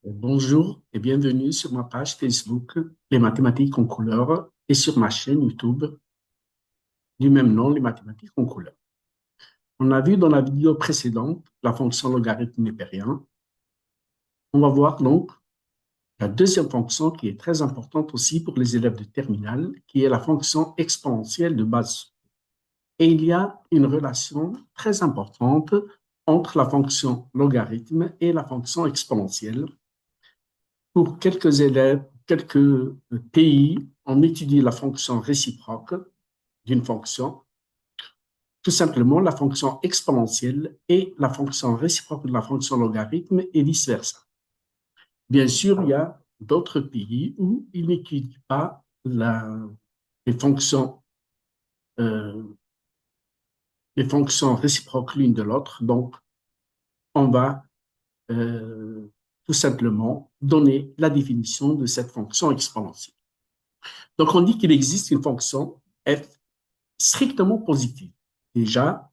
Bonjour et bienvenue sur ma page Facebook Les mathématiques en couleur et sur ma chaîne YouTube du même nom, Les mathématiques en couleur. On a vu dans la vidéo précédente la fonction logarithme népérien. On va voir donc la deuxième fonction qui est très importante aussi pour les élèves de terminale, qui est la fonction exponentielle de base. Et il y a une relation très importante entre la fonction logarithme et la fonction exponentielle. Pour quelques élèves, quelques pays, on étudie la fonction réciproque d'une fonction, tout simplement la fonction exponentielle et la fonction réciproque de la fonction logarithme et vice-versa. Bien sûr, il y a d'autres pays où ils n'étudient pas les fonctions, euh, les fonctions réciproques l'une de l'autre, donc on va tout simplement donner la définition de cette fonction exponentielle. Donc, on dit qu'il existe une fonction f strictement positive. Déjà,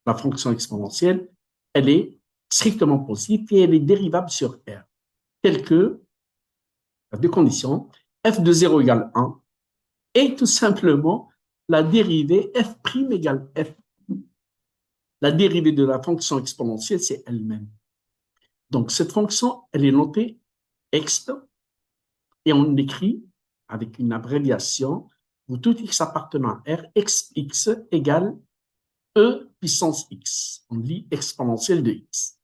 la fonction exponentielle, elle est strictement positive et elle est dérivable sur R, telle que, à deux conditions, f de 0 égale 1 et tout simplement la dérivée f' égale f. La dérivée de la fonction exponentielle, c'est elle-même. Donc, cette fonction, elle est notée x et on écrit avec une abréviation pour tout x appartenant à R, xx égale e puissance x. On lit exponentielle de x.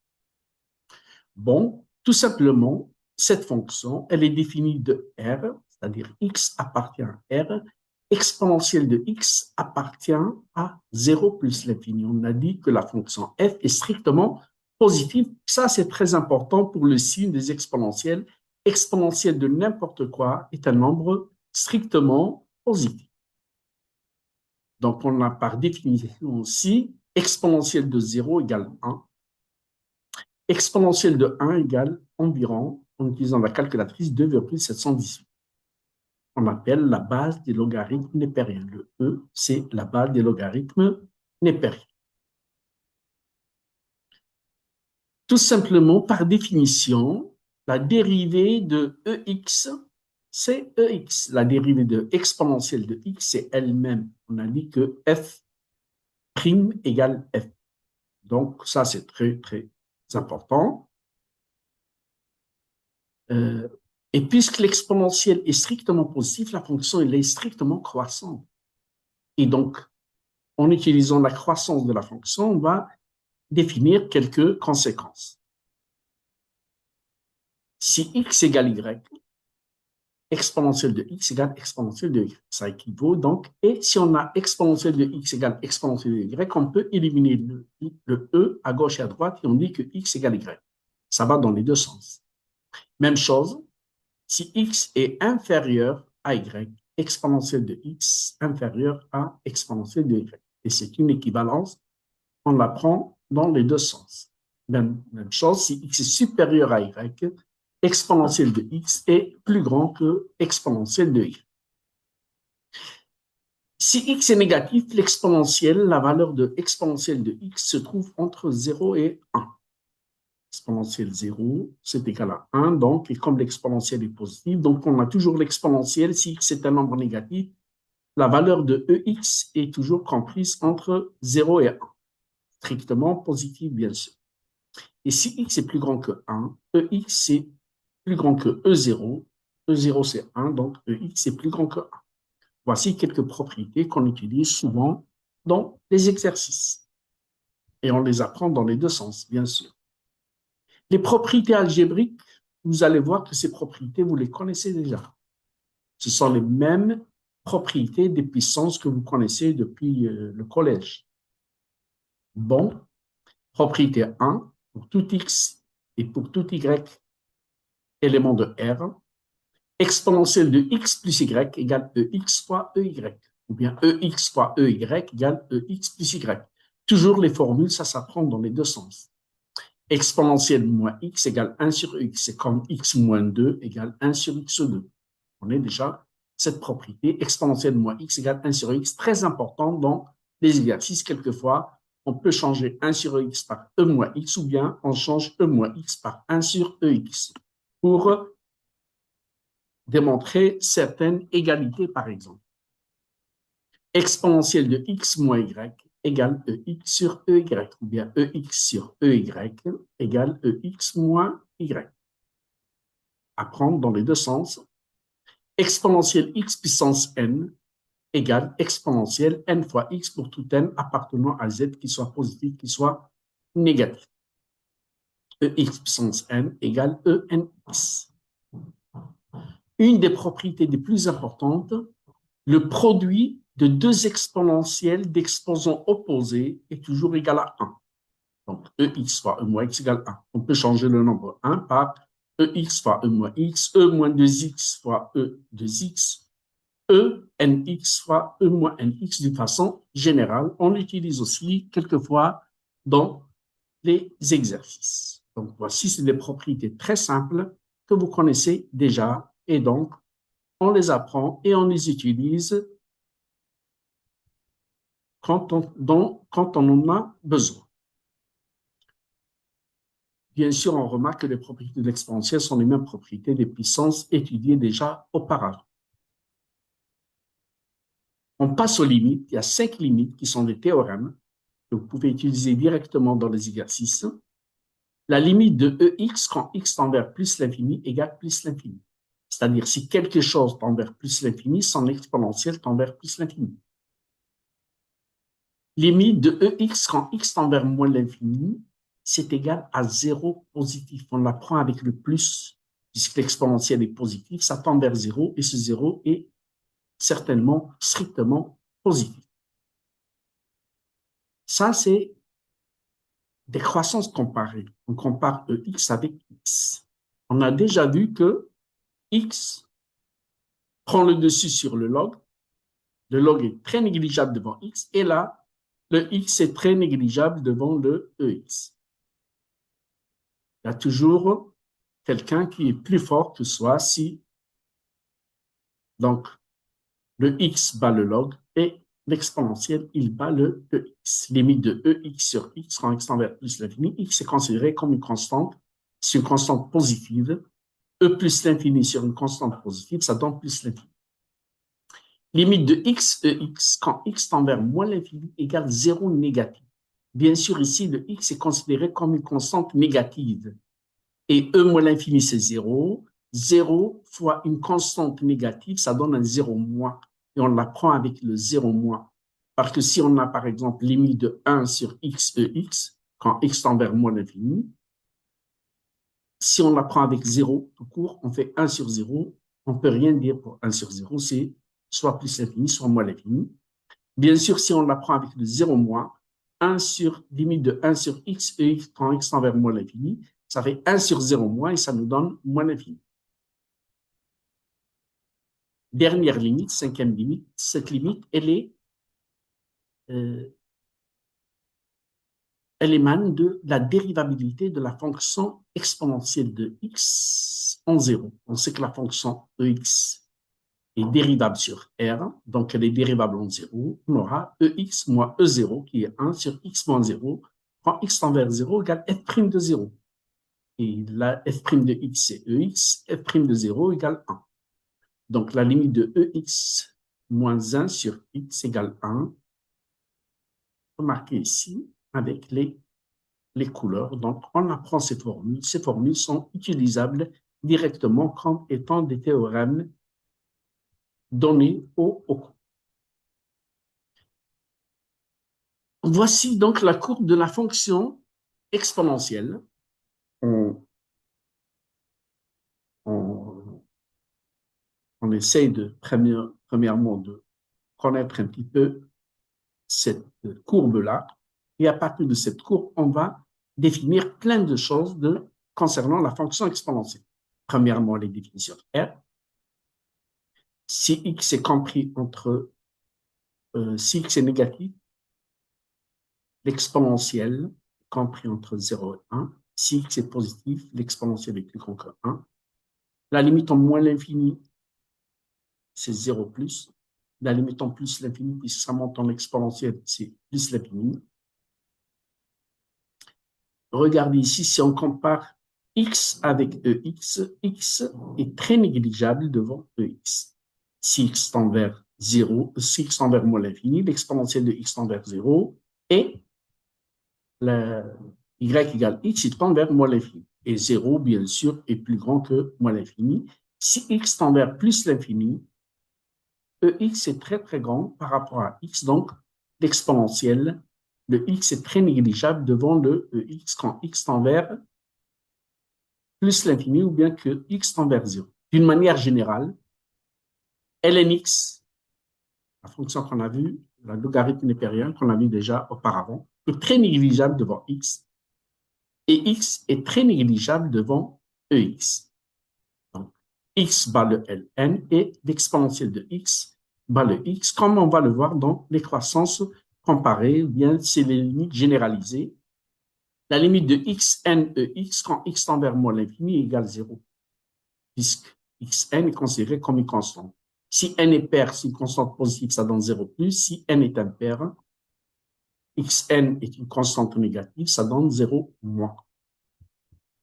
Bon, tout simplement, cette fonction, elle est définie de R, c'est-à-dire x appartient à R, exponentielle de x appartient à 0 plus l'infini. On a dit que la fonction f est strictement positive. Ça, c'est très important pour le signe des exponentielles. Exponentielle de n'importe quoi est un nombre strictement positif. Donc, on a par définition aussi exponentielle de 0 égale 1. Exponentielle de 1 égale environ, en utilisant la calculatrice, 2,718. On appelle la base des logarithmes népériens. Le E, c'est la base des logarithmes népériens. Tout simplement, par définition, la dérivée de EX, c'est EX. La dérivée de exponentielle de X, c'est elle-même. On a dit que F' égale F. Donc, ça, c'est très, très important. Euh, et puisque l'exponentielle est strictement positive, la fonction elle est strictement croissante. Et donc, en utilisant la croissance de la fonction, on va définir quelques conséquences. Si x égale y, exponentielle de x égale exponentielle de y. Ça équivaut donc, et si on a exponentielle de x égale exponentielle de y, on peut éliminer le e à gauche et à droite et on dit que x égale y. Ça va dans les deux sens. Même chose, si x est inférieur à y, exponentielle de x inférieure à exponentielle de y. Et c'est une équivalence, on la prend dans les deux sens. Même chose, si x est supérieur à y, exponentielle de x est plus grand que exponentielle de y. Si x est négatif, l'exponentielle, la valeur de exponentielle de x se trouve entre 0 et 1. Exponentielle 0, c'est égal à 1, donc, et comme l'exponentielle est positive, donc on a toujours l'exponentielle, si x est un nombre négatif, la valeur de ex est toujours comprise entre 0 et 1, strictement positive, bien sûr. Et si x est plus grand que 1, ex est plus grand que e0, e0 c'est 1, donc ex est plus grand que 1. Voici quelques propriétés qu'on utilise souvent dans les exercices. Et on les apprend dans les deux sens, bien sûr. Les propriétés algébriques, vous allez voir que ces propriétés, vous les connaissez déjà. Ce sont les mêmes propriétés des puissances que vous connaissez depuis le collège. Bon, propriété 1, pour tout x et pour tout y élément de R, exponentielle de x plus y égale ex fois ey, ou bien ex fois ey égale ex plus y. Toujours les formules, ça s'apprend dans les deux sens. Exponentielle moins x égale 1 sur x, c'est comme x moins 2 égale 1 sur x2. On est déjà cette propriété, exponentielle moins x égale 1 sur x, très important dans les exercices. Quelquefois, on peut changer 1 sur x par e moins x ou bien on change e moins x par 1 sur ex. pour démontrer certaines égalités, par exemple. Exponentielle de x moins y égale EX sur EY, ou bien EX sur EY égale EX moins Y. À prendre dans les deux sens. Exponentielle x puissance n égale exponentielle n fois x pour tout n appartenant à z qui soit positif, qui soit négatif. EX puissance n égale ENX. Une des propriétés les plus importantes, le produit de deux exponentielles d'exposants opposés est toujours égal à 1. Donc, EX fois E moins X égale 1. On peut changer le nombre 1 par EX fois E moins X, E moins 2X fois E 2X, E NX fois E moins NX d'une façon générale. On l'utilise aussi quelquefois dans les exercices. Donc, voici, c'est des propriétés très simples que vous connaissez déjà et donc, on les apprend et on les utilise quand on en a besoin. Bien sûr, on remarque que les propriétés de l'exponentielle sont les mêmes propriétés des puissances étudiées déjà auparavant. On passe aux limites. Il y a 5 limites qui sont des théorèmes que vous pouvez utiliser directement dans les exercices. La limite de EX quand x tend vers plus l'infini égale plus l'infini. C'est-à-dire, si quelque chose tend vers plus l'infini, son exponentielle tend vers plus l'infini. Limite de EX quand x tend vers moins l'infini, c'est égal à 0 positif. On la prend avec le plus, puisque l'exponentielle est positive, ça tend vers 0, et ce 0 est certainement strictement positif. Ça, c'est des croissances comparées. On compare EX avec x. On a déjà vu que x prend le dessus sur le log. Le log est très négligeable devant x, et là, le x est très négligeable devant le EX. Il y a toujours quelqu'un qui est plus fort que soi si donc le x bat le log et l'exponentiel, il bat le EX. Limite de EX sur x quand x tend vers plus l'infini, x est considéré comme une constante, c'est une constante positive. E plus l'infini sur une constante positive, ça donne plus l'infini. Limite de x, EX, quand x tend vers moins l'infini, égale 0 négatif. Bien sûr, ici, le x est considéré comme une constante négative. Et E moins l'infini, c'est 0. 0 fois une constante négative, ça donne un 0 moins. Et on l'apprend avec le 0 moins. Parce que si on a, par exemple, limite de 1 sur x, EX, quand x tend vers moins l'infini, si on l'apprend avec 0 tout court, on fait 1 sur 0. On ne peut rien dire pour 1 sur 0, c'est soit plus l'infini, soit moins l'infini. Bien sûr, si on l'apprend avec le 0 moins, 1 sur, limite de 1 sur x, et x quand x tend vers moins l'infini, ça fait 1 sur 0 moins et ça nous donne moins l'infini. Dernière limite, cinquième limite, cette limite, elle émane de la dérivabilité de la fonction exponentielle de x en 0. On sait que la fonction ex est dérivable sur R, donc elle est dérivable en 0. On aura ex moins e0 qui est 1 sur x moins 0. Quand x tend vers 0 égale f' de 0. Et la f' de x c'est ex, f' de 0 égale 1. Donc la limite de ex moins 1 sur x égale 1, remarquez ici avec les couleurs. Donc, on apprend ces formules. Ces formules sont utilisables directement comme étant des théorèmes donnés au cours. Voici donc la courbe de la fonction exponentielle. On essaye de, premièrement, de connaître un petit peu cette courbe-là. Et à partir de cette courbe, on va définir plein de choses concernant la fonction exponentielle. Premièrement, les définitions de R. Si x est compris entre, si x est négatif, l'exponentielle compris entre 0 et 1. Si x est positif, l'exponentielle est plus grand que 1. La limite en moins l'infini, c'est 0 plus. La limite en plus l'infini, puisque ça monte en exponentielle, c'est plus l'infini. Regardez ici, si on compare x avec EX, x est très négligeable devant EX. Si x tend vers 0, si x tend vers moins l'infini, l'exponentielle de x tend vers 0 et y égale x, il tend vers moins l'infini. Et 0, bien sûr, est plus grand que moins l'infini. Si x tend vers plus l'infini, EX est très, très grand par rapport à x, donc l'exponentielle de x est très négligeable devant le EX quand x tend vers plus l'infini ou bien que x tend vers 0. D'une manière générale, ln x, la fonction qu'on a vue, la logarithme népérien qu'on a vu déjà auparavant, est très négligeable devant x et x est très négligeable devant EX. Donc, x bat le ln et l'exponentielle de x bat le x, comme on va le voir dans les croissances comparées, bien c'est les limites généralisées. La limite de xn EX quand x tend vers moins l'infini égale 0, puisque xn est considéré comme une constante. Si n est pair, c'est une constante positive, ça donne 0 plus. Si n est impair, xn est une constante négative, ça donne 0 moins.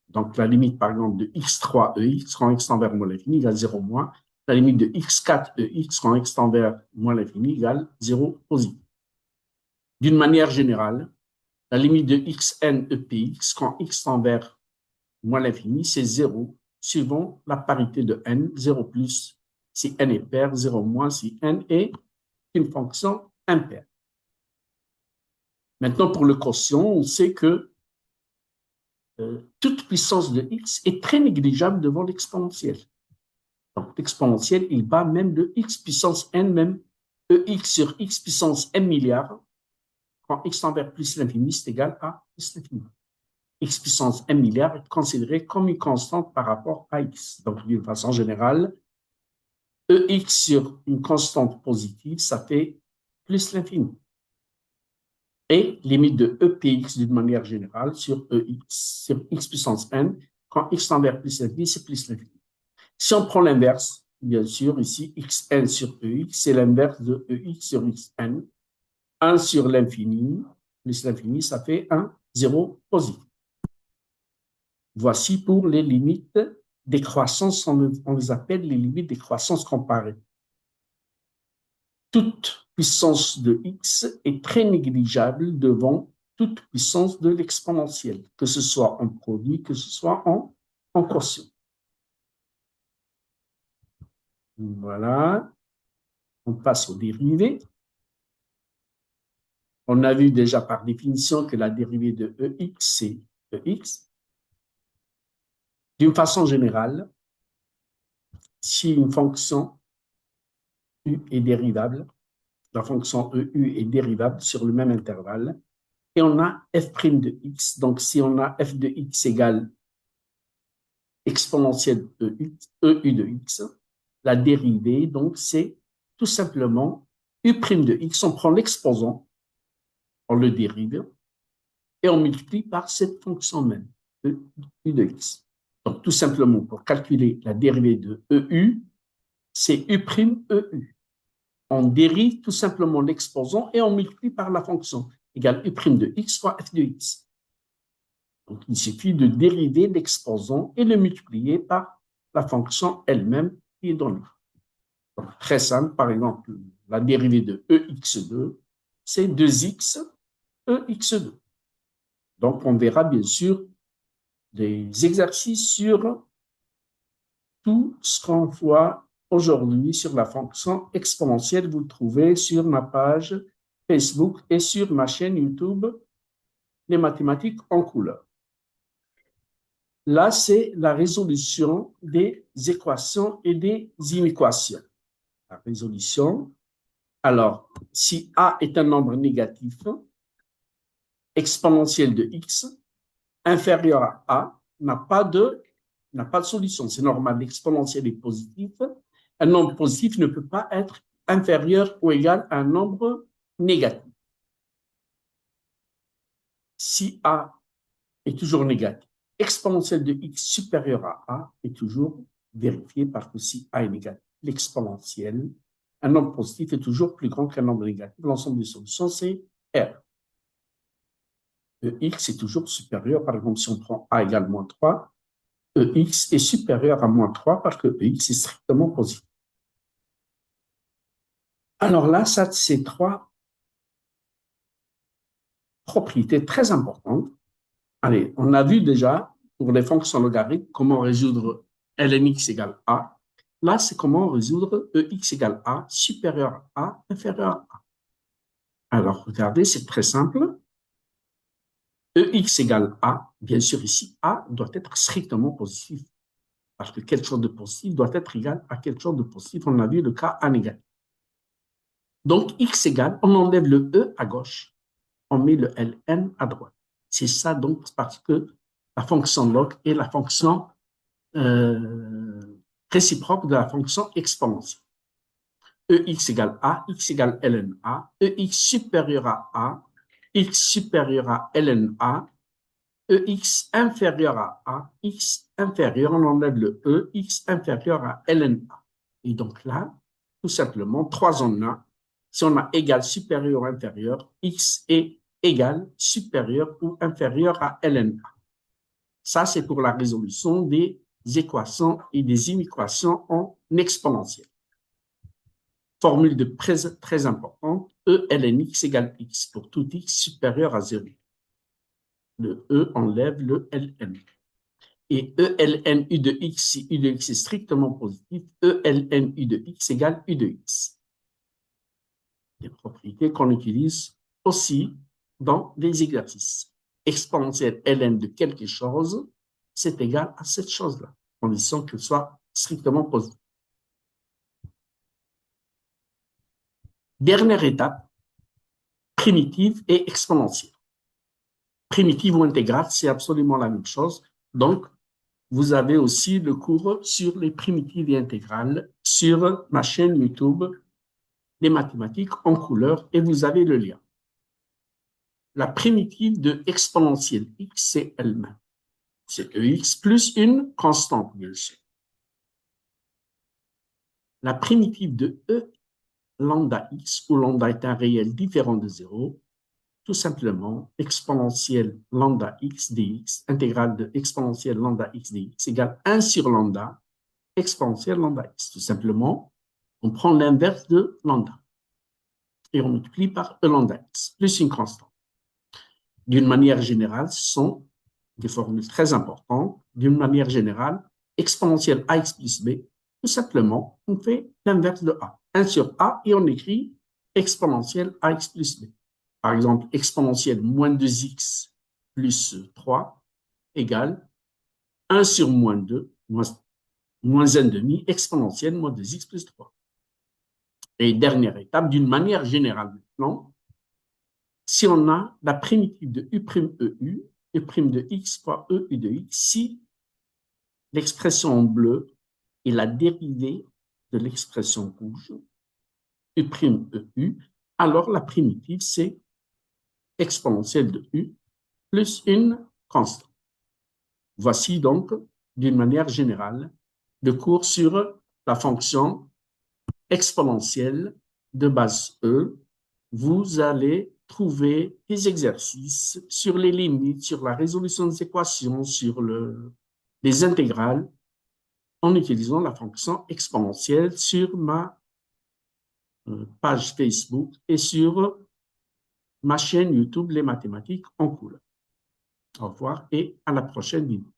Donc, la limite, par exemple, de x3 EX quand x tend vers moins l'infini égale 0 moins. La limite de x4 EX quand x tend vers moins l'infini égale 0 positif. D'une manière générale, la limite de xn EPX quand x tend vers moins l'infini, c'est 0, suivant la parité de n, 0 plus si n est pair, 0 moins si n est une fonction impaire. Maintenant, pour le quotient, on sait que toute puissance de x est très négligeable devant l'exponentielle. Donc, l'exponentielle, il bat même de x puissance n, même EX sur x puissance m milliards, quand x tend vers plus l'infini, c'est égal à plus l'infini. X puissance m milliards est considéré comme une constante par rapport à x. Donc, d'une façon générale, EX sur une constante positive, ça fait plus l'infini. Et limite de EPX d'une manière générale sur EX, sur x puissance n, quand x tend vers plus l'infini, c'est plus l'infini. Si on prend l'inverse, bien sûr, ici, xn sur EX, c'est l'inverse de EX sur xn. 1 sur l'infini, plus l'infini, ça fait 1, 0 positif. Voici pour les limites des croissances, on les appelle les limites des croissances comparées. Toute puissance de x est très négligeable devant toute puissance de l'exponentielle, que ce soit en produit, que ce soit en quotient. Voilà. On passe aux dérivées. On a vu déjà par définition que la dérivée de EX, c'est EX. D'une façon générale, si une fonction U est dérivable, la fonction EU est dérivable sur le même intervalle, et on a f' de x. Donc, si on a f de x égale exponentielle EU de x, la dérivée, donc, c'est tout simplement U' de x. On prend l'exposant, on le dérive, et on multiplie par cette fonction même, EU de x. Donc, tout simplement, pour calculer la dérivée de EU, c'est U'EU. On dérive tout simplement l'exposant et on multiplie par la fonction égale U' de x fois f de x. Donc, il suffit de dériver l'exposant et le multiplier par la fonction elle-même qui est donnée. Donc, très simple, par exemple, la dérivée de EX2, c'est 2x EX2. Donc, on verra bien sûr des exercices sur tout ce qu'on voit aujourd'hui sur la fonction exponentielle. Vous le trouvez sur ma page Facebook et sur ma chaîne YouTube, les mathématiques en couleur. Là, c'est la résolution des équations et des inéquations. La résolution. Alors, si A est un nombre négatif, exponentielle de x, inférieur à A, n'a pas de solution. C'est normal, l'exponentielle est positive. Un nombre positif ne peut pas être inférieur ou égal à un nombre négatif. Si A est toujours négatif, exponentielle de x supérieure à A est toujours vérifiée parce que si A est négatif, l'exponentielle, un nombre positif est toujours plus grand qu'un nombre négatif. L'ensemble des solutions, c'est R. X est toujours supérieur. Par exemple, si on prend A égale moins 3, EX est supérieur à moins 3 parce que EX est strictement positif. Alors là, ça, c'est trois propriétés très importantes. Allez, on a vu déjà pour les fonctions logarithmiques comment résoudre ln x égale a. Là, c'est comment résoudre EX égale a supérieur à a inférieur à a. Alors, regardez, c'est très simple. EX égale a, bien sûr, ici, a doit être strictement positif. Parce que quelque chose de positif doit être égal à quelque chose de positif. On a vu le cas A négatif. Donc, x égale, on enlève le E à gauche, on met le ln à droite. C'est ça donc parce que la fonction log est la fonction réciproque de la fonction exponentielle. EX égale A, x égale ln A, EX supérieur à A, x supérieur à ln A, EX inférieur à A, x inférieur, on enlève le E, x inférieur à ln A. Et donc là, tout simplement, 3 en 1. Si on a égal, supérieur, inférieur, x est égal, supérieur ou inférieur à ln A. Ça, c'est pour la résolution des équations et des inéquations en exponentielle. Formule de très importante, E ln x égale x pour tout x supérieur à 0. Le E enlève le ln. Et E ln u de x, si u de x est strictement positif, E ln u de x égale u de x. Des propriétés qu'on utilise aussi dans les exercices. Exponentielle ln de quelque chose, c'est égal à cette chose-là, condition qu'elle soit strictement positive. Dernière étape, primitive et exponentielle. Primitive ou intégrale, c'est absolument la même chose. Donc, vous avez aussi le cours sur les primitives et intégrales sur ma chaîne YouTube, les mathématiques en couleur, et vous avez le lien. La primitive de exponentielle x, c'est elle-même. C'est EX plus une constante, bien sûr. La primitive de E lambda x, où lambda est un réel différent de 0, tout simplement, exponentielle lambda x dx, intégrale de exponentielle lambda x dx, égale 1 sur lambda, exponentielle lambda x. Tout simplement, on prend l'inverse de lambda et on multiplie par E lambda x, plus une constante. D'une manière générale, ce sont des formules très importantes. D'une manière générale, exponentielle ax plus b, tout simplement, on fait l'inverse de a. 1 sur a et on écrit exponentielle ax plus b. Par exemple, exponentielle moins 2x plus 3 égale 1 sur moins 2, moins 1,5, exponentielle moins 2x plus 3. Et dernière étape, d'une manière générale maintenant, si on a la primitive de U',EU, U' de x fois EU de x, si l'expression en bleu est la dérivée de l'expression rouge, U',EU, alors la primitive, c'est exponentielle de U plus une constante. Voici donc, d'une manière générale, le cours sur la fonction exponentielle de base E. Vous allez trouver des exercices sur les limites, sur la résolution des équations, sur les intégrales, en utilisant la fonction exponentielle sur ma page Facebook et sur ma chaîne YouTube Les Mathématiques en couleur. Au revoir et à la prochaine vidéo.